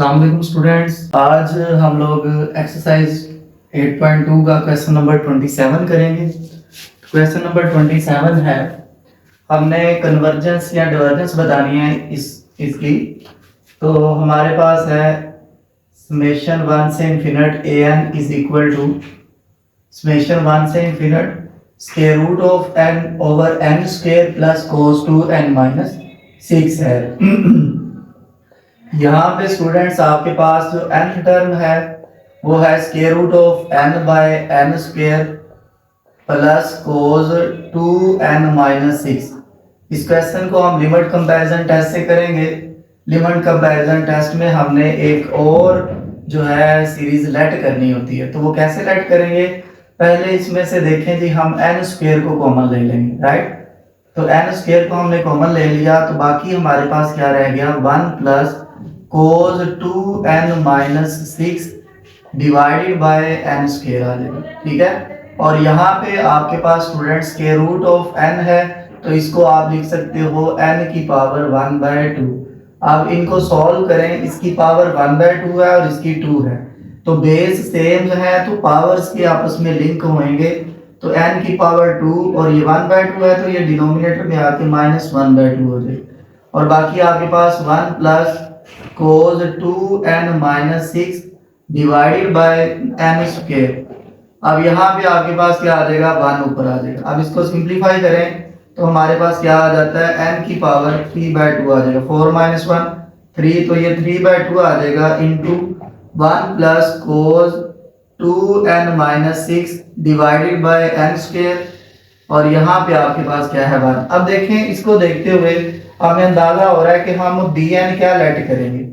अस्सलाम वालेकुम स्टूडेंट्स। आज हम लोग एक्सरसाइज 8.2 का क्वेश्चन नंबर 27 करेंगे। क्वेश्चन नंबर 27 है, हमने कन्वर्जेंस या डिवर्जेंस बतानी है इसकी। तो हमारे पास है समेशन 1 से infinite A N is equal to summation 1 से infinite square root of N over N square plus cos 2 एन माइनस 6 है। यहाँ पे स्टूडेंट्स आपके पास जो nth टर्म है वो है square root of n by n square plus cos 2n minus 6। इस क्वेश्चन को हम लिमिट कंपैरिजन टेस्ट से करेंगे। लिमिट कंपैरिजन टेस्ट में हमने एक और जो है सीरीज लेट करनी होती है, तो वो कैसे लेट करेंगे, पहले इसमें से देखें जी। हम n स्क्वायर को कॉमन ले लेंगे, राइट। तो n स्क्वायर को हमने कॉमन ले लिया, तो बाकी हमारे पास क्या रह गया, 1 plus cos 2n minus 6 divided by n square आ जाएगा, ठीक है। और यहाँ पे आपके पास student square root of n है, तो इसको आप लिख सकते हो n की पावर 1/2। अब इनको सॉल्व करें, इसकी पावर 1/2 है और इसकी 2 है, तो बेस सेम है तो पावर्स के आपस में लिंक होंगे। तो n की पावर 2 और ये 1/2 है, तो ये डिनोमिनेटर में आके -1/2 हो जाएगा। और बाकी आपके पास 1 plus cos 2n minus 6 divided by n square. अब यहाँ पे आपके पास क्या आ जाएगा, 1 ऊपर आ जाएगा। अब इसको सिंप्लीफाई करें तो हमारे पास क्या आ जाता है, n की पावर 3/2 आ जाएगा। 4 - 1 3, तो ये 3/2 आ जाएगा into 1 plus cos 2n minus 6 divided by n square. और यहाँ पे आपके पास क्या है, 1। अब देखें, इसको देखते हुए हमें अंदाजा हो रहा है कि हम bn क्या लेट करेंगे।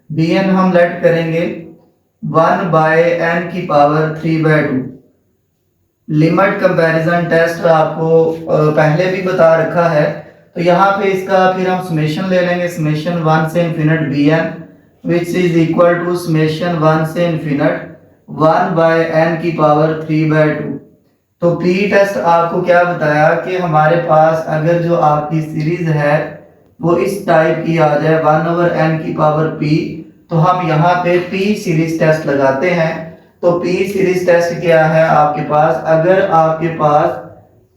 bn हम लेट करेंगे 1 बाय n की पावर 3/2। लिमिट कंपैरिजन टेस्ट आपको पहले भी बता रखा है, तो यहाँ पे इसका फिर हम समेशन ले लेंगे। समेशन 1 से infinite bn which is equal to summation 1 से इन्फिनिट 1 बाय n की पावर 3/2। तो पी टेस्ट आपको क्या बताया कि हमारे पास अगर जो आपकी सीरीज है वो इस टाइप की आ जाए 1/n की पावर p, तो हम यहाँ पे p सीरीज टेस्ट लगाते हैं। तो p सीरीज टेस्ट क्या है आपके पास, अगर आपके पास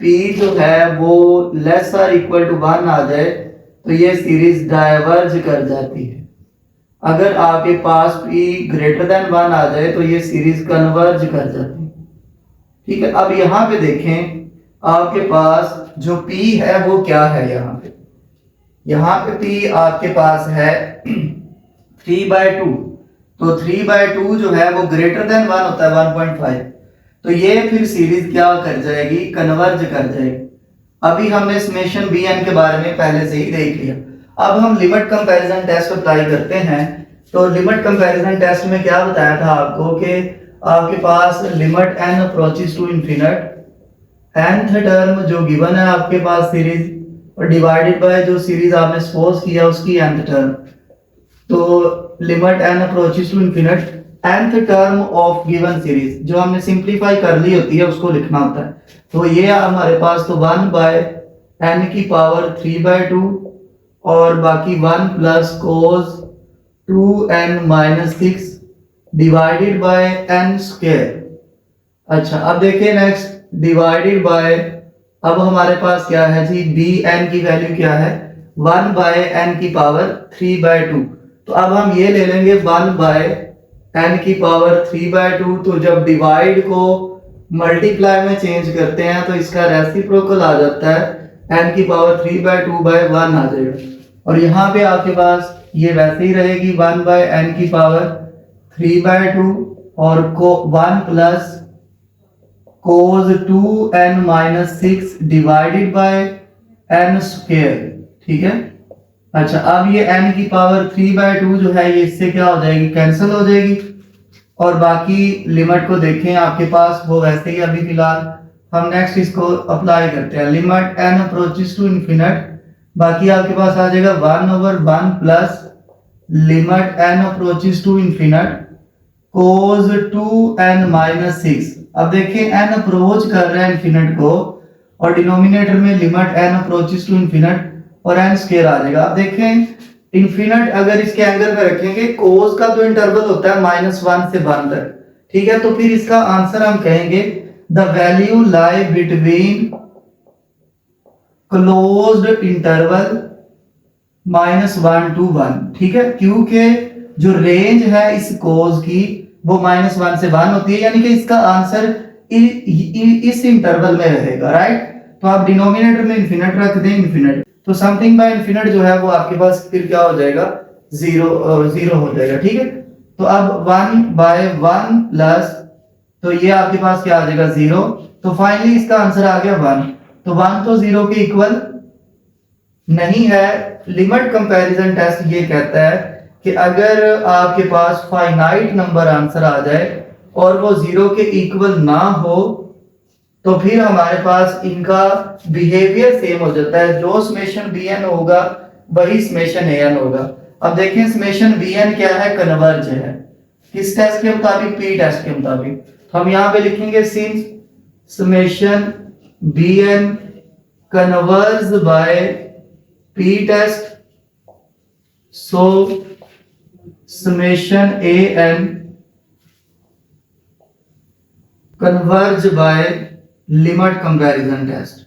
p जो है वो लेस और इक्वल टू 1 आ जाए तो ये सीरीज डाइवर्ज कर जाती है। अगर आपके पास p ग्रेटर देन 1 आ जाए तो ये सीरीज कन्वर्ज कर जाती है, ठीक है। अब यहाँ पे देखें, आपके पास जो p है वो क्या है, यहाँ पे p आपके पास है 3/2। तो 3/2 जो है वो ग्रेटर देन 1 होता है 1.5, तो ये फिर सीरीज क्या कर जाएगी, कन्वर्ज कर जाएगी। अभी हमने समेशन bn के बारे में पहले से ही देख लिया। अब हम लिमिट कंपैरिजन टेस्ट अप्लाई करते हैं। तो लिमिट कंपैरिजन टेस्ट में क्या बताया था आपको कि आपके पास limit n approaches to infinite, nth term जो गिवन है आपके पास सीरीज, और डिवाइडेड बाय जो सीरीज आपने सपोज किया उसकी nth टर्म। तो limit n approaches to infinite nth term of given series जो हमने सिंपलीफाई कर ली होती है उसको लिखना होता है। तो ये हमारे पास तो 1 बाय n की पावर 3/2 और बाकी 1 plus cos 2n minus 6 divided by n square. अच्छा, अब देखिए नेक्स्ट, डिवाइडेड बाय, अब हमारे पास क्या है जी, bn की वैल्यू क्या है, 1 बाय n की पावर 3/2। तो अब हम ये ले लेंगे 1 बाय n की पावर 3/2। तो जब डिवाइड को मल्टीप्लाई में चेंज करते हैं तो इसका रेसिप्रोकल आ जाता है, n की पावर 3/2 बाय 1 आ जाएगा। और यहाँ पे आपके पास ये वैसे ही रहेगी 1 बाय n की पावर 3/2 और 1 plus cos 2n minus 6 divided by n square, ठीक है। अच्छा, अब ये n की पावर 3/2 जो है ये इससे क्या हो जाएगी, कैंसिल हो जाएगी। और बाकी लिमिट को देखें आपके पास वो वैसे ही अभी फिलहाल हम नेक्स्ट इसको अप्लाई करते हैं। Limit n approaches to infinite, बाकी आपके पास आ जाएगा 1/1 plus limit n approaches to infinite cos 2n minus 6। अब देखिए n अप्रोच कर रहा है इन्फिनिट को और डिनोमिनेटर में limit n approaches to infinite और n स्क्वायर आ जाएगा। अब देखें इन्फिनिट अगर इसके एंगल में रखेंगे, कोस का तो इंटरवल होता है -1 से 1 तक, ठीक है। तो फिर इसका आंसर हम कहेंगे the value lie between closed interval -1 to 1, ठीक है, क्योंकि जो रेंज है इस कोस की वो -1 से 1 होती है, यानी कि इसका आंसर इस इंटरवल में रहेगा, राइट। तो आप डिनोमिनेटर में इन्फिनिट रख दें, इन्फिनिट, तो समथिंग बाय इन्फिनिट जो है वो आपके पास फिर क्या हो जाएगा, जीरो हो जाएगा, ठीक है। तो अब 1/1 प्लस, तो ये आपके पास क्या आ जाएगा 0, तो फाइनली इसका आंसर आ गया 1। तो 1 तो 0 के इक्वल नहीं है। लिमिट कंपैरिजन टेस्ट ये कहता है कि अगर आपके पास फाइनाइट नंबर आंसर आ जाए और वो 0 के इक्वल ना हो, तो फिर हमारे पास इनका बिहेवियर सेम हो जाता है। जो समेशन bn होगा वही समेशन an होगा। अब देखें समेशन bn क्या है, कन्वर्ज है किस टेस्ट के मुताबिक, पी टेस्ट के मुताबिक। तो हम यहाँ पे लिखेंगे since summation bn converge by P test, so summation an converge by limit comparison test,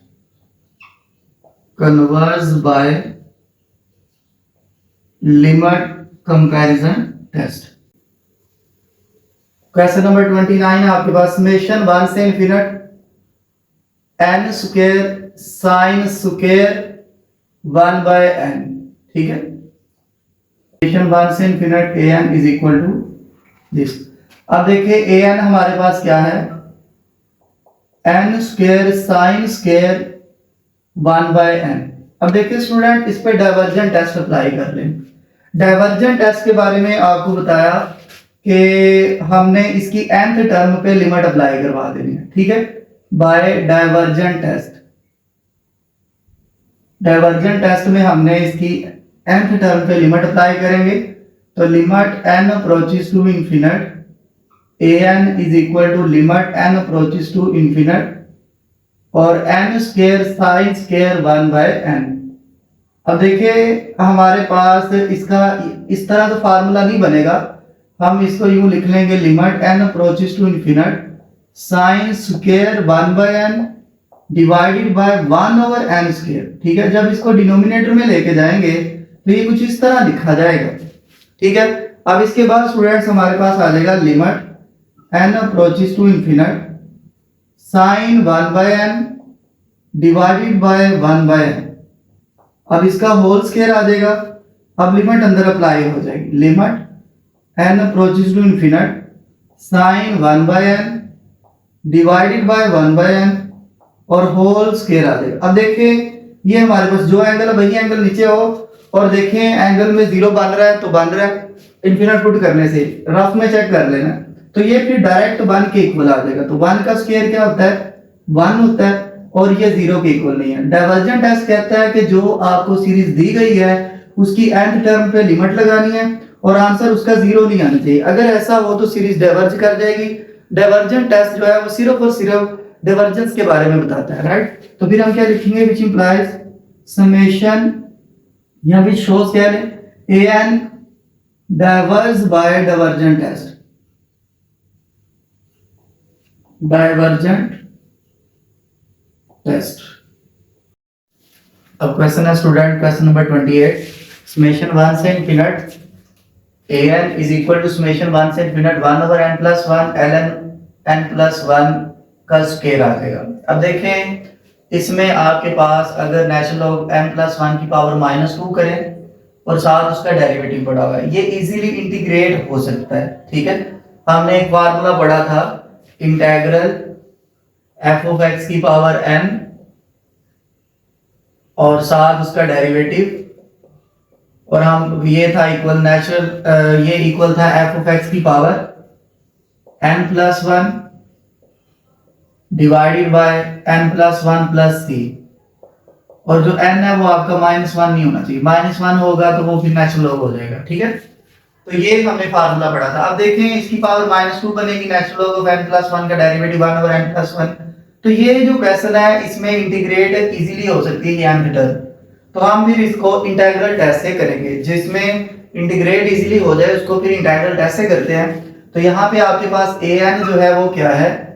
converge by limit comparison test। Question number 29 है आपके पास, समेशन 1 से infinite n square sine square 1/n, ठीक है। समेशन 1 से infinite an is equal to this. अब देखिए an हमारे पास क्या है, n square sine square 1/n। अब देखिए स्टूडेंट, इस पे डाइवर्जेंट टेस्ट अप्लाई कर लें। डाइवर्जेंट टेस्ट के बारे में आपको बताया कि हमने इसकी nth टर्म पे लिमिट अप्लाई करवा देनी है, ठीक है, by divergent test. Divergent test में हमने इसकी nth टर्म पे लिमिट अप्लाई करेंगे, तो limit n approaches to infinite an is equal to limit n approaches to infinite और n square sine square 1/n। अब देखिए हमारे पास इसका इस तरह तो फार्मूला नहीं बनेगा, हम इसको यूं लिख लेंगे limit n approaches to infinite sine square 1/n divided by 1/n square, ठीक है। जब इसको डिनोमिनेटर में लेके जाएंगे तो ये कुछ इस तरह लिखा जाएगा, ठीक है। अब इसके बाद स्टूडेंट्स हमारे पास आ जाएगा limit n approaches to infinite sine 1/n divided by 1/n। अब इसका होल स्क्वायर आ जाएगा। अब लिमिट अंदर अप्लाई हो जाएगी, limit n approaches to infinite sine 1/n divided by 1/n और होल स्क्वायर आ जाएगा। अब देखिए ये हमारे पास जो एंगल है वही एंगल नीचे हो, और देखें एंगल में 0 बन रहा है तो बन रहा है, इन्फिनिट पुट करने से रफ में चेक कर लेना, तो ये फिर डायरेक्ट 1 के इक्वल आ जाएगा। तो 1 का स्क्वायर क्या होता है, 1 होता है, और ये 0 के इक्वल नहीं है। डाइवर्जेंट टेस्ट कहता है कि जो आपको सीरीज दी गई है उसकी nth टर्म पे लिमिट लगानी है और आंसर उसका 0 नहीं आना चाहिए। अगर ऐसा हो तो सीरीज डाइवर्ज कर जाएगी। डाइवर्जेंट टेस्ट जो है वो सिर्फ और सिर्फ डाइवर्जेंस के बारे में बताता है, राइट। तो फिर हम क्या लिखेंगे, विच इंप्लाइज समेशन या विच शोज क्या है an diverge by divergent test, divergent test. अब क्वेश्चन है स्टूडेंट, क्वेश्चन नंबर 28, समेशन 1 से infinite an is equal to summation 1 से infinite 1/n plus 1 ln n plus 1 का स्क्वायर आ जाएगा। अब देखें इसमें आपके पास अगर नेचुरल लॉग n प्लस 1 की पावर -2 करें और साथ उसका डेरिवेटिव पड़ा हुआ है, ये इजीली इंटीग्रेट हो सकता है, ठीक है। हमने एक फार्मूला पढ़ा था इंटीग्रल f ऑफ x की पावर n और साथ उसका डेरिवेटिव, और हम ये था इक्वल नेचुरल ये इक्वल था f ऑफ x की power n plus 1 divided by n plus 1 plus c, और जो n है वो आपका -1 नहीं होना चाहिए, -1 होगा तो वो फिर नेचुरल लॉग हो जाएगा, ठीक है। तो ये हमने फार्मूला पढ़ा था। अब देखें इसकी पावर -2 बनेगी, natural log of n plus 1 का डेरिवेटिव 1/n प्लस 1। तो ये जो क्वेश्चन है इसमें इंटीग्रेट इजीली हो सकती है ये nth टर्म। तो हम फिर इसको इंटीग्रल टेस्ट से करेंगे, जिसमें इंटीग्रेट इजीली हो जाए उसको फिर इंटीग्रल टेस्ट से करते हैं। तो यहाँ पे आपके पास ए एन जो है वो क्या है,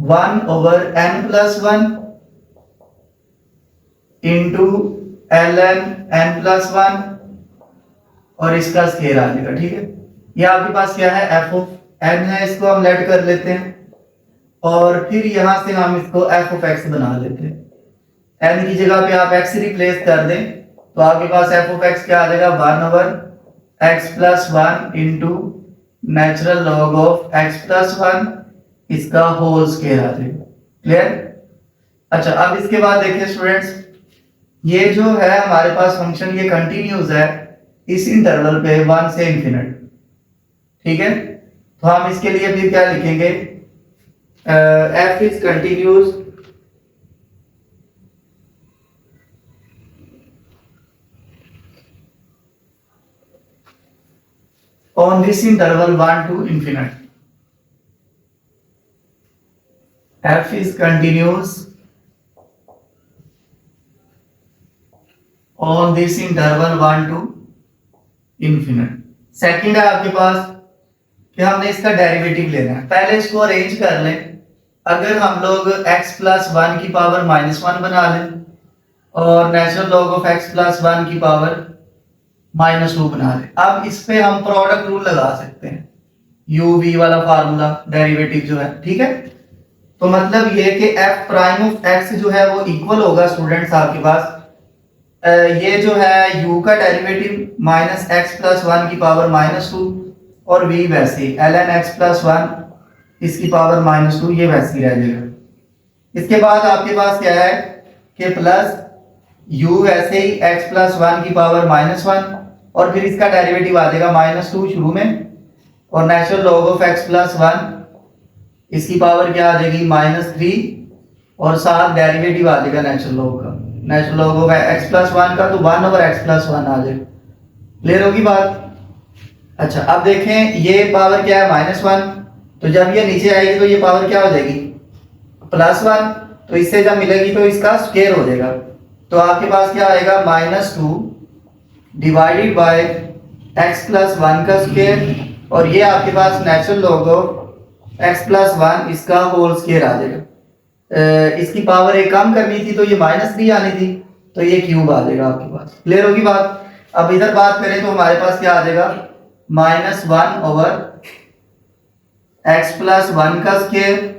1/n+1 into L N n+1 और इसका स्केयर आ जाएगा। ठीक है, ये आपके पास क्या है, एफ ऑफ एन है, इसको हम लेट कर लेते हैं और फिर यहां से हम इसको एफ ऑफ एक्स बना लेते हैं। एन की जगह पे आप एक्स रिप्लेस कर दें तो आपके पास एफ ऑफ एक्स क्या आ जाएगा, 1/x+1 into natural log of x+1 इसका होल स्केयर आ जाएगा। क्लियर? अच्छा, अब इसके बाद देखिए स्टूडेंट्स, ये जो है हमारे पास फंक्शन ये कंटिन्यूस है इस इंटरवल पे 1 से इंफिनिट। ठीक है, तो हम इसके लिए फिर क्या लिखेंगे, F is continuous on this interval 1 to infinite. F is continuous on this interval 1 to infinite. Second है आपके पास कि हमने इसका डेरिवेटिव लेना है। पहले इसको अरेंज कर लें। अगर हम लोग x+1 की पावर -1 बना लें और नेचुरल लॉग ऑफ x+1 की पावर -2 बना लें, अब इस पे हम प्रोडक्ट रूल लगा सकते हैं, u v वाला फार्मूला डेरिवेटिव जो है। ठीक है, तो मतलब ये कि f प्राइम ऑफ x जो है वो इक्वल होगा स्टूडेंट्स आपके पास ये जो है u का डेरिवेटिव -x+1 की पावर -2 और v वैसे ln x+1 इसकी पावर -2 ये वैसे ही रह जाएगा। इसके बाद आपके पास क्या है कि प्लस u वैसे ही x+1 की पावर -1 और फिर इसका डेरिवेटिव आ जाएगा -2 शुरू में और नेचुरल लॉग ऑफ x+1 इसकी पावर क्या आ जाएगी, -3 और साथ डेरिवेटिव आ जाएगा नेचुरल लॉग का। नेचुरल लॉग ऑफ x+1 का तो 1/x+1 आ जाएगा। क्लियर होगी बात? अच्छा, अब देखें ये पावर क्या है, -1, तो जब ये नीचे आएगी तो ये पावर क्या हो जाएगी, +1, तो इससे जब मिलेगी तो इसका स्क्वायर हो जाएगा। तो आपके पास क्या आएगा, -2 डिवाइडेड बाय x+1 का स्क्वायर और ये आपके पास नेचुरल लॉग ऑफ x+1 इसका होल स्क्वायर आ जाएगा। इसकी पावर एक कम करनी थी तो ये -3 आनी थी, तो ये क्यूब आ जाएगा आपके पास। क्लियर होगी बात? अब इधर बात करें तो हमारे पास क्या आ जाएगा, -1/x+1 का स्क्वायर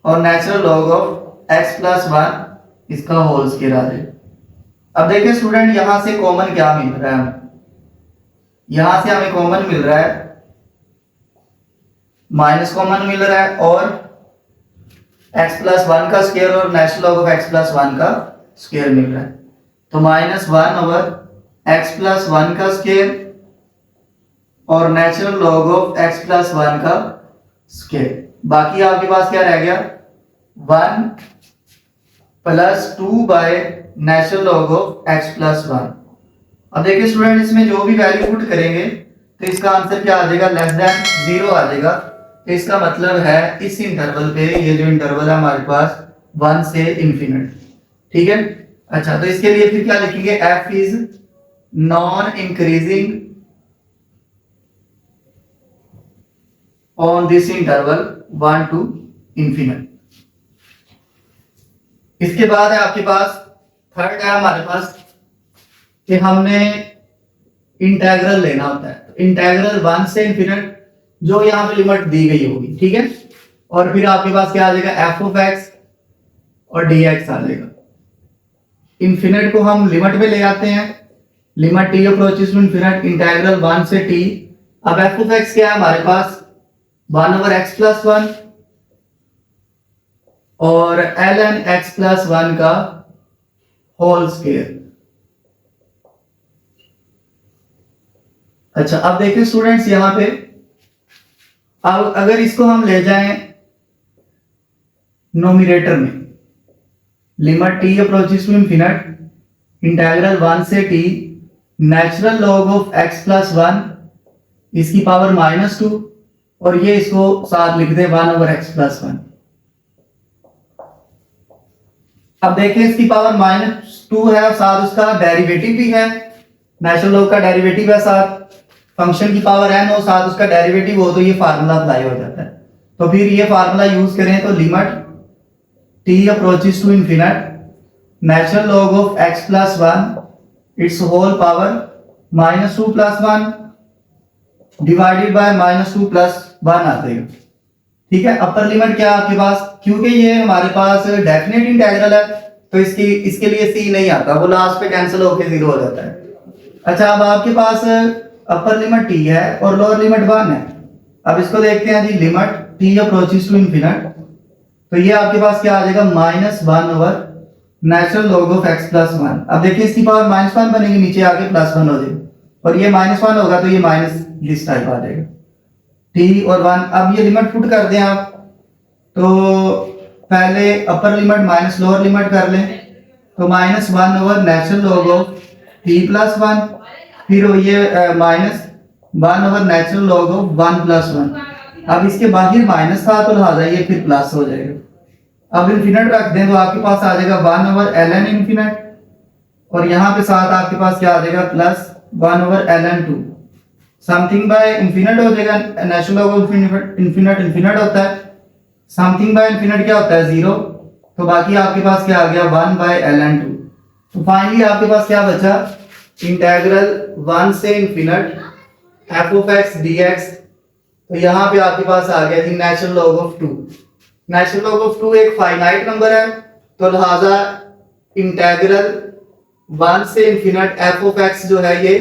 और नेचुरल लॉग ऑफ x+1 इसका होल स्क्वायर आ जाएगा। अब देखिए स्टूडेंट, यहां से कॉमन क्या मिल रहा है हमें, यहां से हमें कॉमन मिल रहा है माइनस कॉमन मिल रहा है और x+1 का स्क्वायर और नेचुरल लॉग ऑफ x+1 का स्क्वायर मिल रहा है। तो -1/x+1 का स्क्वायर और नेचुरल लॉग ऑफ x+1 का स्क्वायर। बाकी आपके पास क्या रह गया, 1 + 2 by natural log of x+1। अब देखिए स्टूडेंट, इसमें जो भी वैल्यू पुट करेंगे तो इसका आंसर क्या आ जाएगा, <0 आ जाएगा। तो इसका मतलब है इस इंटरवल पे, ये जो इंटरवल है हमारे पास 1 से इंफिनिट। ठीक है, अच्छा, तो इसके लिए फिर क्या लिखेंगे, f is non increasing on this interval 1 to infinite. इसके बाद है आपके पास थर्ड है हमारे पास कि हमने इंटीग्रल लेना होता है। तो इंटीग्रल 1 से इंफिनिट जो यहाँ पे लिमिट दी गई होगी, ठीक है, और फिर आपके पास क्या आ जाएगा, एफ ऑफ एक्स और डी एक्स आ जाएगा। इंफिनिट को हम लिमिट पे ले आते हैं, limit t approaches to infinite, integral 1 से टी। अब एफ ऑफ एक्स क्या है हमारे पास, 1/x+1 और ln x+1 का होल स्क्वायर। अच्छा, अब देखिए स्टूडेंट्स, यहां पे अब अगर इसको हम ले जाएं नोमिनेटर में, limit t approaches to infinite, integral 1 से T, natural log of x+1 इसकी पावर -2 और ये इसको साथ लिख दे 1/x+1। अब देखिए इसकी पावर टू है और साथ उसका डेरिवेटिव भी है, नेचुरल लॉग का डेरिवेटिव है साथ, फंक्शन की पावर n हो साथ उसका डेरिवेटिव हो, तो ये फार्मूला अप्लाई हो जाता है। तो फिर ये फार्मूला यूज करें तो limit t approaches to infinite natural log of x plus one it's whole power minus two plus one divided by minus two plus one आ जाएगा। ठीक है, अपर लिमिट क्या आपके पास, क्योंकि ये हमारे पास डेफिनेट इंटीग्रल है तो इसके लिए c नहीं आता, वो लास्ट पे कैंसिल होकर जीरो हो जाता है। अच्छा, अब आपके पास अपर लिमिट t है और लोअर लिमिट 1 है। अब इसको देखते हैं जी, limit t approaches to infinite, तो ये आपके पास क्या आ जाएगा minus one over natural log of x plus one. अब देखिए इसकी पावर माइनस वन बनेगी, नीचे आके प्लस वन हो जाएगी और ये माइनस वन होगा तो ये माइनस दिस टाइप आ जाएगा t और वन। अब ये लिमिट पुट कर दें आप, तो पहले upper limit minus lower limit कर लें, तो minus one over natural log of t plus one, फिर ये minus one over natural log of one plus one. अब इसके बाहर माइनस था तो लिहाजा ये फिर प्लस हो जाएगा। अब इन्फिनिट रख दें तो आपके पास आ जाएगा one over l n infinite, और यहाँ पे साथ आपके पास क्या आ जाएगा plus one over l N two, something by infinite हो जाएगा, natural log of infinite infinite होता है, समथिंग बाय इन्फिनिट क्या होता है जीरो, तो बाकी आपके पास क्या आ गया one by L N two. तो फाइनली आपके पास क्या बचा, इंटेग्रल वन से infinite F of X D X, तो यहाँ पे आपके पास आ गया जी natural log of two. Natural log of two एक फाइनाइट नंबर है, तो लिहाजा इंटेग्रल वन से इन्फिनिट एफ ऑफ एक्स जो है ये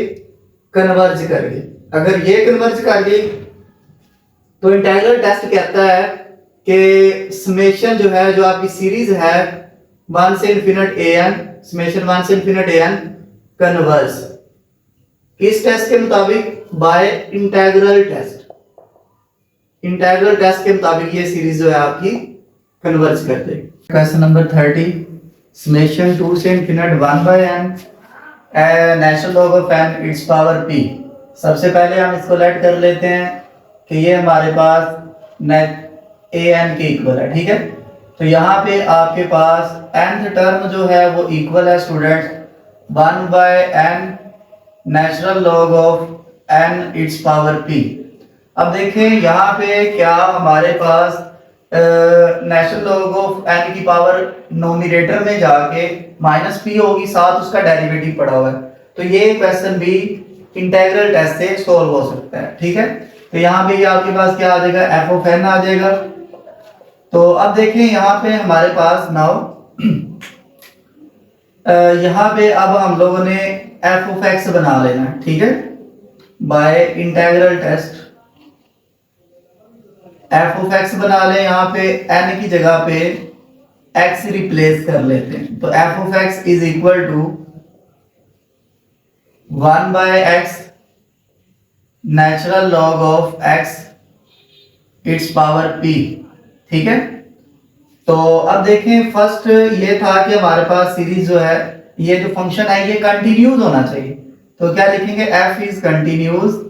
कन्वर्ज कर गई। अगर ये कन्वर्ज कर गई तो इंटेग्रल टेस्ट कहता है कि समेशन जो है, जो आपकी सीरीज है वन से इन्फिनिट ए एन, समेशन वन से इन्फिनिट ए एन कन्वर्ज, किस टेस्ट के मुताबिक, by integral test. Integral test के मुताबिक ये सीरीज जो है आपकी कन्वर्ज कर देगी। क्वेश्चन नंबर 30, समेशन टू से infinite one by n natural log of n its power p. सबसे पहले हम इसको लेट कर लेते हैं कि ये हमारे पास ए एन के इक्वल है। ठीक है, तो यहाँ पे आपके पास nth टर्म जो है वो इक्वल है students one by n natural log of n its power p. अब देखें यहाँ पे क्या हमारे पास नेचुरल लॉग ऑफ एन की पावर नोमिनेटर में जाके माइनस पी होगी, साथ उसका डेरिवेटिव पड़ा हुआ है, तो ये क्वेश्चन भी इंटीग्रल टेस्ट से सॉल्व हो सकता है। ठीक है, तो यहाँ पे आपके पास क्या आ जाएगा, एफ ऑफ एन आ जाएगा। तो अब देखें यहाँ पे हमारे पास नाउ यहाँ पे अब हम लोगों ने एफ ऑफ एक्स बना लेना है। ठीक है, by integral test f of x बना लें, यहाँ पे एन की जगह पे एक्स रिप्लेस कर लेते हैं, तो f of x is equal to one by x natural log of x its power p. ठीक है, तो अब देखें फर्स्ट ये था कि हमारे पास सीरीज जो है, ये जो फंक्शन है ये कंटिन्यूज होना चाहिए, तो क्या लिखेंगे, F is continues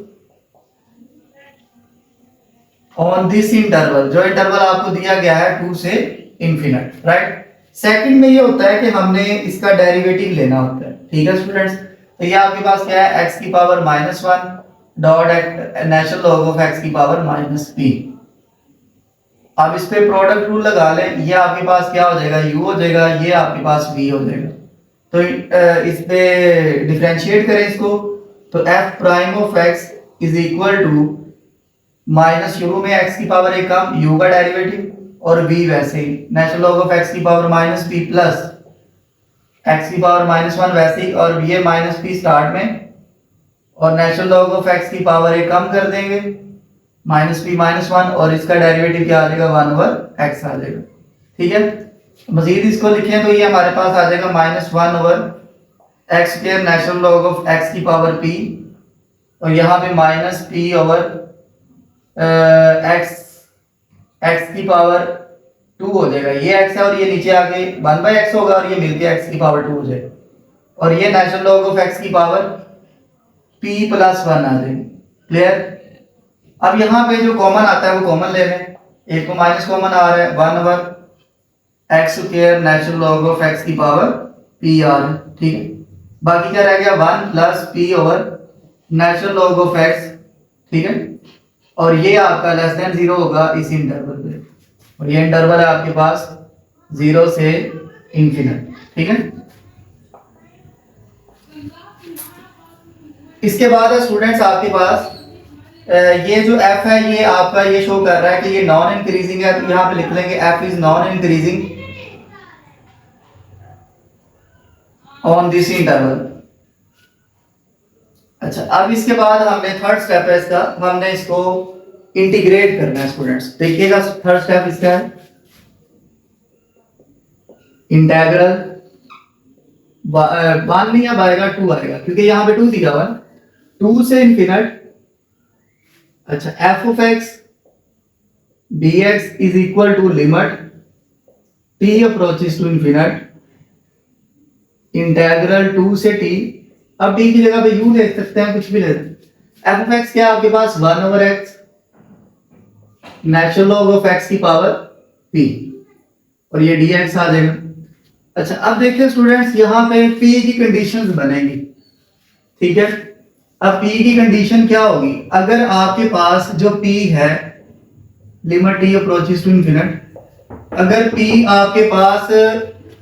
on this interval, जो इंटरवल आपको दिया गया है टू से इन्फिनिट, राइट। सेकंड में ये होता है कि हमने इसका डेरिवेटिव लेना होता है। ठीक है स्टूडेंट्स, तो ये आपके पास क्या है, एक्स की power minus one dot natural log of x की पावर माइनस पी। अब इस पे प्रोडक्ट रूल लगा लें, ये आपके पास क्या हो जाएगा, u हो जाएगा, ये आपके पास v हो जाएगा। तो इस पे डिफरेंशिएट करें इसको, तो f prime of x is equal to minus शुरू में x की पावर एक कम, u का डेरिवेटिव, और v वैसे ही नेचुरल लॉग ऑफ x की power minus p plus x की पावर माइनस वन वैसे ही, और ये माइनस p स्टार्ट में, और नेचुरल लॉग ऑफ x की पावर एक कम कर देंगे माइनस पी माइनस वन, और इसका डेरिवेटिव क्या आ जाएगा, वन ओवर एक्स आ जाएगा। ठीक है, मजीद इसको लिखें तो ये हमारे पास आ जाएगा minus one over x square natural log of x की पावर पी, और यहाँ पे माइनस पी ओवर एक्स की पावर टू हो जाएगा। ये एक्स है और ये नीचे आके वन बाई एक्स होगा, और ये मिलके एक्स की पावर टू हो जाएगा, और ये नेचुरल लॉग ऑफ एक्स की पावर पी प्लस वन आ जाएगी। क्लियर। अब यहाँ पे जो कॉमन आता है वो कॉमन ले लें, एक को माइनस कॉमन आ रहा है, one over x square natural log of x की पावर पी आर, ठीक है। बाकी क्या रह गया 1 plus P over natural log of x, ठीक है। और ये आपका लेस देन 0 होगा इसी इंटरवल पे, और ये इंटरवल है आपके पास 0 से इंफिनिट, ठीक है। इसके बाद है स्टूडेंट्स आपके पास ये जो f है ये आपका ये शो कर रहा है कि ये नॉन इंक्रीजिंग है, तो यहां पे लिख लेंगे f is non increasing on this interval. अच्छा, अब इसके बाद हमने थर्ड स्टेप है इसका, हमने इसको इंटीग्रेट करना है स्टूडेंट्स। देखिएगा थर्ड स्टेप इसका है इंटीग्रल 1 नहीं अब आएगा 2 आएगा, क्योंकि यहाँ पे 2 दिया हुआ है, 2 से इंफिनिट। अच्छा, f of x dx is equal to limit t approaches to infinite integral 2 से t। अब t की जगह पे u देख सकते हैं, कुछ भी ले सकते हैं। f ऑफ x क्या है आपके पास 1 over x natural log of x की पावर p, और ये dx आ जाएगा। अच्छा, अब देखिए स्टूडेंट्स यहाँ पे p की कंडीशंस बनेगी, ठीक है। अब p की कंडीशन क्या होगी, अगर आपके पास जो p है limit t approaches to infinite, अगर p आपके पास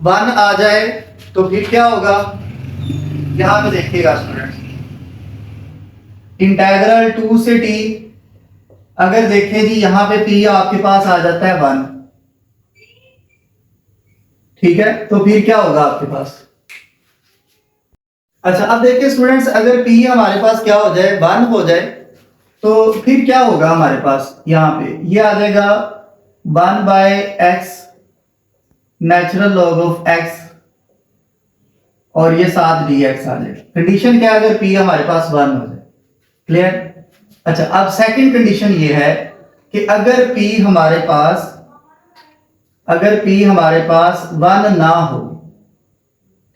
1 आ जाए तो फिर क्या होगा, यहां पे देखिएगा स्टूडेंट्स इंटीग्रल 2 से t, अगर देखें जी यहां पे p आपके पास आ जाता है 1, ठीक है, तो फिर क्या होगा आपके पास। अच्छा, अब देखिए स्टूडेंट्स अगर p हमारे पास क्या हो जाए 1 हो जाए, तो फिर क्या होगा हमारे पास, यहाँ पे ये आ जाएगा 1 by x natural log of x, और ये साथ dx आ जाएगा। कंडीशन क्या है, अगर p हमारे पास 1 हो जाए, क्लियर। अच्छा, अब सेकंड कंडीशन ये है कि अगर p हमारे पास 1 ना हो,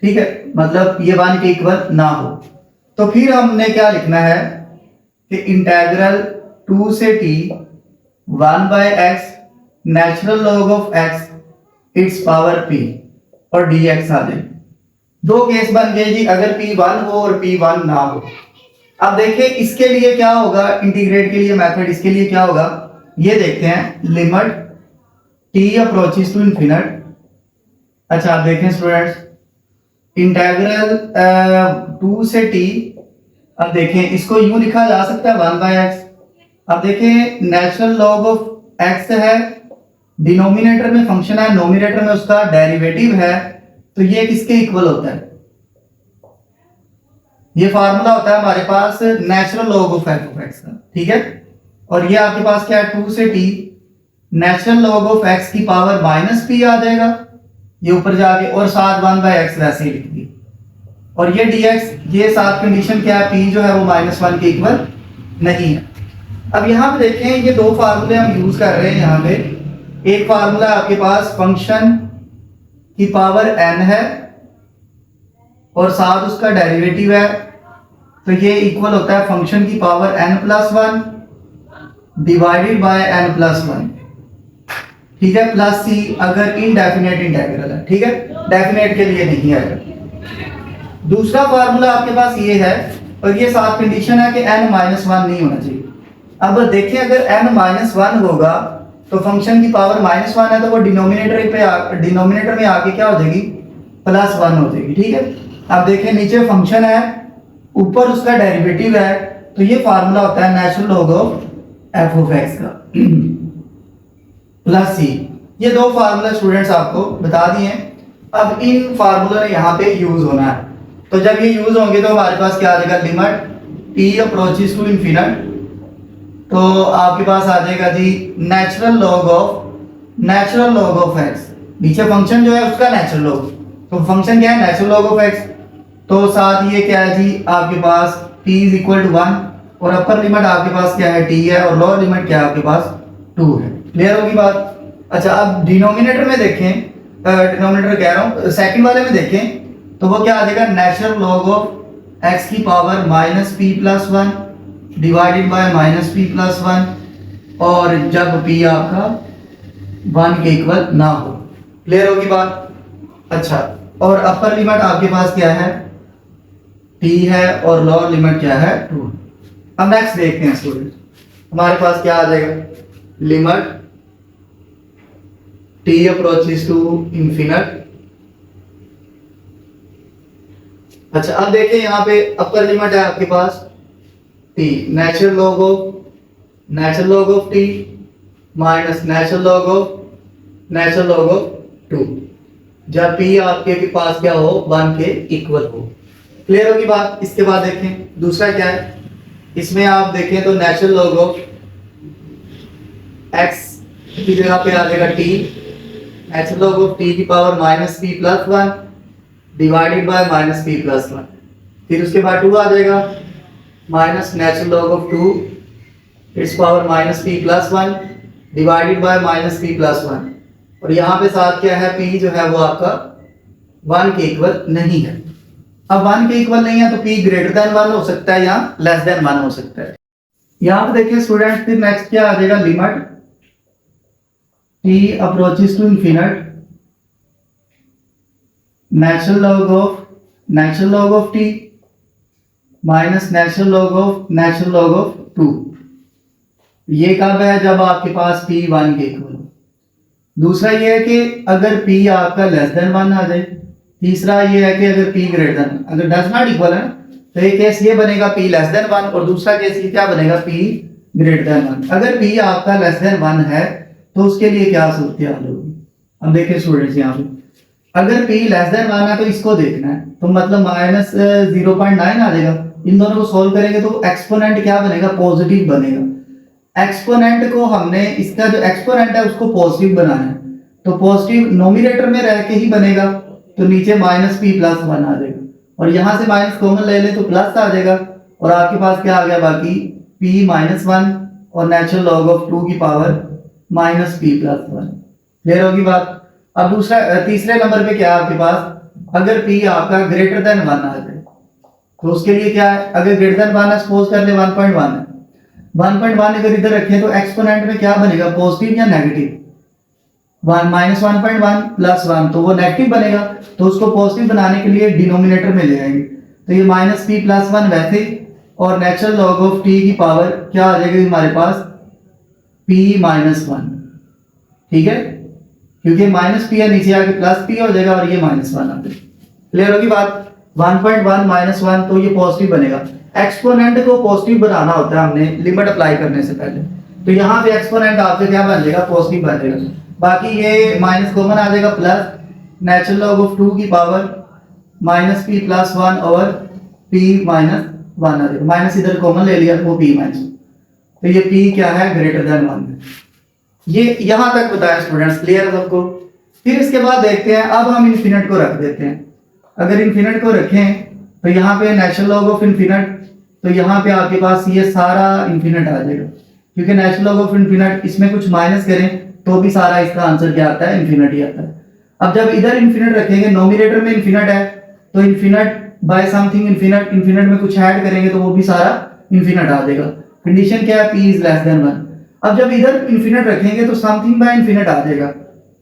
ठीक है, मतलब ये 1 के इक्वल ना हो, तो फिर हमने क्या लिखना है कि इंटीग्रल 2 से t 1 by x natural log of x its power p और dx आ जाए। दो केस बन गए जी, अगर p 1 हो और p 1 ना हो। अब देखिए इसके लिए क्या होगा, इंटीग्रेट के लिए मेथड, इसके लिए क्या होगा ये देखते हैं, limit t approaches to infinite. अच्छा, आप देखें स्टूडेंट्स इंटीग्रल 2 से t, अब देखें इसको यूं लिखा जा सकता है 1 बाय x। अब देखें नेचुरल लॉग ऑफ x है, डिनोमिनेटर में फंक्शन है, नोमिनेटर में उसका डेरिवेटिव है, तो ये किसके इक्वल होता है, ये फार्मूला होता है हमारे पास natural log of f of x का, ठीक है। और ये आपके पास क्या है 2 से t natural log of x की पावर माइनस p आ जाएगा ये ऊपर जाके, और साथ 1 बाय x वैसे ही लिख दी, और ये dx, ये साथ कंडीशन क्या है, p जो है वो -1 के इक्वल नहीं है। अब यहाँ पे देखें ये दो फार्मूले हम यूज कर रहे हैं यहाँ पे, एक फार्मूला आपके पास फंक्शन की पावर n है और साथ उसका डेरिवेटिव है, तो ये इक्वल होता है फंक्शन की power n+1 divided by n+1, ठीक है, प्लस c अगर इनडेफिनेट इंटीग्रल है, ठीक है, डेफिनेट के लिए नहीं आएगा। दूसरा फार्मूला आपके पास ये है, और ये साथ कंडीशन है कि n-1 नहीं होना चाहिए। अब देखिए अगर n-1 होगा तो फंक्शन की पावर -1 है, तो वो डिनोमिनेटर में आके क्या हो जाएगी, +1 हो जाएगी, ठीक है। अब देखें नीचे फंक्शन है, ऊपर उसका डेरिवेटिव है, तो ये फार्मूला होता है natural log of f of x का प्लस c। ये दो फार्मूला स्टूडेंट्स आपको बता दिए। अब इन फार्मूला ने यहाँ पे यूज होना है, तो जब ये यूज होंगे तो हमारे पास क्या आ जाएगा, limit t approaches to infinite, तो आपके पास आ जाएगा जी नेचुरल लॉग ऑफ x, नीचे फंक्शन जो है उसका नेचुरल लॉग, तो फंक्शन क्या है नेचुरल लॉग ऑफ x, तो साथ ये क्या है जी आपके पास t इज इक्वल टू 1, और अपर लिमिट आपके पास क्या है t है, और लोअर लिमिट क्या है आपके पास 2 है। क्लियर होगी बात। अच्छा, अब डिनोमिनेटर में देखें, डिनोमिनेटर कह रहा हूँ, सेकंड वाले में देखें तो वो क्या आ जाएगा, नेचुरल लॉग ऑफ x की power -p+1 divided by -p+1, और जब p आपका 1 के इक्वल ना हो। क्लियर होगी बात। अच्छा, और अपर लिमिट आपके पास क्या है, t है, और लोअर लिमिट क्या है, 2। अब नेक्स्ट देखते हैं स्टूडेंट, हमारे पास क्या आ जाएगा, limit t approaches to infinite. अच्छा अब देखिए यहाँ पे अपर लिमिट है आपके पास t, natural log of t minus natural log of 2, जब p आपके के पास क्या हो, 1 के इक्वल हो। क्लियर होगी बात। इसके बाद देखें दूसरा क्या है, इसमें आप देखें तो नेचुरल लॉग ऑफ x की जगह पे आ जाएगा t, natural log of t की power minus p plus 1 divided by minus p plus 1। फिर उसके बाद 2 आ जाएगा minus natural log of 2 it's power minus p plus 1 divided by minus p plus 1। और यहाँ पे साथ क्या है, p जो है वो आपका 1 के इक्वल नहीं है। अब 1 के इक्वल नहीं है तो p ग्रेटर देन 1 हो सकता है या लेस देन 1 हो सकता है। यहाँ पे देखिए स्टूडेंट, फिर नेक्स्ट क्या आ जाएगा, limit t approaches to infinite natural log of t minus natural log of 2। ये कब है, जब आपके पास p 1 के इक्वल हो। दूसरा ये है कि अगर p आपका लेस देन 1 आ जाए। तीसरा ये है कि अगर p ग्रेटर देन, अगर डज नॉट इक्वल है तो एक केस ये बनेगा p लेस देन 1, और दूसरा केस ये क्या बनेगा, p ग्रेटर देन 1। अगर p आपका लेस देन 1 है तो उसके लिए क्या सूरत हाल होगी। अब देखिए स्टूडेंट्स, यहाँ पे अगर p लेस देन 1 है तो इसको देखना है, तो मतलब माइनस 0.9 आ जाएगा। इन दोनों को सॉल्व करेंगे तो एक्सपोनेंट क्या बनेगा, पॉजिटिव बनेगा। एक्सपोनेंट को हमने, इसका जो एक्सपोनेंट है उसको पॉजिटिव बनाना है, तो पॉजिटिव नोमिनेटर में रह के ही बनेगा, तो नीचे माइनस p प्लस 1 आ जाएगा, और यहां से माइनस कॉमन ले ले तो प्लस आ जाएगा, और आपके पास क्या आ गया बाकी p माइनस 1 और नेचुरल लॉग ऑफ 2 की power minus p plus 1। Clear होगी बात। अब दूसरा तीसरे नंबर पे क्या है आपके पास, अगर p आपका ग्रेटर देन 1 आ जाए तो उसके लिए क्या है, अगर ग्रेटर देन 1 है, सपोज कर ले 1.1 है, 1.1 अगर इधर रखें तो एक्सपोनेंट में क्या बनेगा, पॉजिटिव या नेगेटिव। 1 माइनस 1.1 प्लस 1 तो वो नेगेटिव बनेगा, तो उसको पॉजिटिव बनाने के लिए डिनोमिनेटर में ले आएंगे, तो ये माइनस p प्लस 1 वैसे, और नेचुरल लॉग ऑफ t की पावर क्या आ जाएगी हमारे पास, p माइनस 1। ठीक है, क्योंकि माइनस p है, नीचे आके प्लस p हो जाएगा, और ये माइनस 1 आ जाएगा। क्लियर होगी बात। 1.1 माइनस 1 तो ये पॉजिटिव बनेगा। एक्सपोनेंट को पॉजिटिव बनाना होता है हमने लिमिट अप्लाई करने से पहले, तो यहाँ पे एक्सपोनेंट आपसे क्या बन जाएगा, पॉजिटिव बन जाएगा। बाकी ये माइनस कॉमन आ जाएगा, प्लस नेचुरल लॉग ऑफ 2 की पावर माइनस p प्लस 1 और p माइनस 1 आ जाएगा। माइनस इधर कॉमन ले लिया, वो p माइनस, तो ये p क्या है, ग्रेटर देन 1। ये यहां तक बताया स्टूडेंट्स, क्लियर है सबको। फिर इसके बाद देखते हैं, अब हम इन्फिनिट को रख देते हैं। अगर इन्फिनिट को रखें तो यहाँ पे नेचुरल लॉग ऑफ इन्फिनिट, तो यहाँ पे आपके पास ये सारा इन्फिनिट आ जाएगा, क्योंकि नेचुरल लॉग ऑफ इन्फिनिट, इसमें कुछ माइनस करें तो भी सारा इसका आंसर क्या आता है, इन्फिनिट ही आता है। अब जब इधर इन्फिनिट रखेंगे, नोमिनेटर में इन्फिनिट है, तो infinite by something infinite, infinite में कुछ ऐड करेंगे तो वो भी सारा इन्फिनिट आ जाएगा। कंडीशन क्या है, p इज लेस देन 1। अब जब इधर इन्फिनिट रखेंगे तो समथिंग बाय इन्फिनिट आ जाएगा।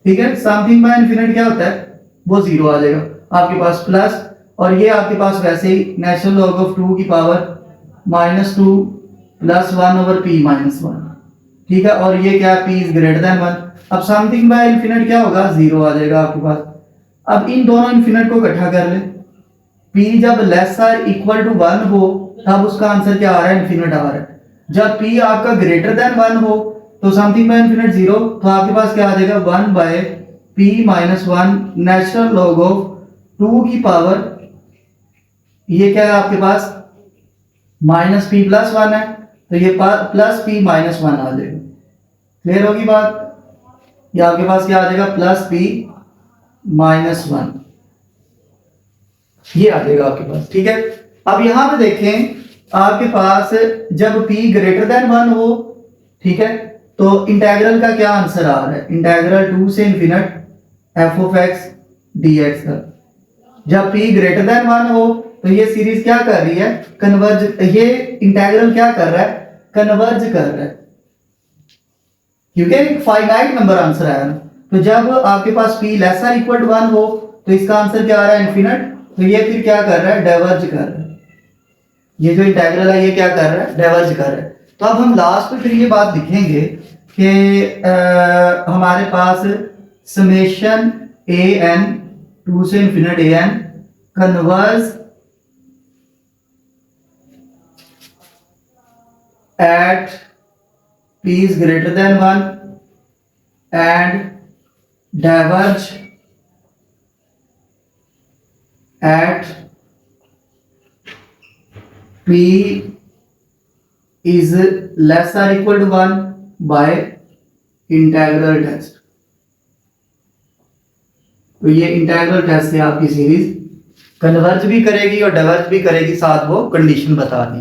ठीक है, समथिंग बाय इन्फिनिट क्या होता है, वो 0 आ जाएगा आपके पास, प्लस, और ये आपके पास वैसे ही नेचुरल लॉग ऑफ 2 की power minus 2 plus 1 over p minus 1। ठीक है, और ये क्या, p इज ग्रेटर देन 1। अब समथिंग बाय इन्फिनिट क्या होगा, 0 आ जाएगा आपके पास। अब इन दोनों इन्फिनिट को इकट्ठा कर ले, p जब लेस आर इक्वल टू 1 हो तब उसका आंसर क्या आ रहा है, इन्फिनिट आ रहा है। जब p आपका ग्रेटर देन 1 हो तो समथिंग बाय इन्फिनिट 0, तो आपके पास क्या आ जाएगा, 1 by p minus 1 natural log of 2 की पावर, ये क्या है आपके पास, माइनस p प्लस 1 है, तो ये प्लस p माइनस 1 आ जाएगा। क्लियर होगी बात। ये आपके पास क्या आ जाएगा, प्लस p माइनस 1, ये आ जाएगा आपके पास। ठीक है, अब यहां पे देखें आपके पास जब p ग्रेटर देन 1 हो, ठीक है, तो इंटेग्रल का क्या आंसर आ रहा है, इंटेग्रल 2 से infinite f of x dx का। जब p ग्रेटर देन 1 हो तो ये सीरीज क्या कर रही है, कन्वर्ज, ये इंटेग्रल क्या कर रहा है, कन्वर्ज कर रहा है, क्योंकि एक फाइनाइट नंबर आंसर आया ना। तो जब आपके पास p less or equal to 1 हो तो इसका आंसर क्या आ रहा है इन्फिनिट। तो ये फिर क्या कर रहा है, डाइवर्ज कर रहा है। ये जो इंटेग्रल है ये क्या कर रहा है, डाइवर्ज कर रहा है। तो अब हम लास्ट में फिर ये बात लिखेंगे कि हमारे पास समेशन ए एन 2 से infinite A n converge at p is greater than 1 and diverge at p is less or equal to 1 by integral test. तो ये इंटेग्रल टेस्ट से आपकी सीरीज कन्वर्ज भी करेगी और डाइवर्ज भी करेगी, साथ वो कंडीशन बता दी।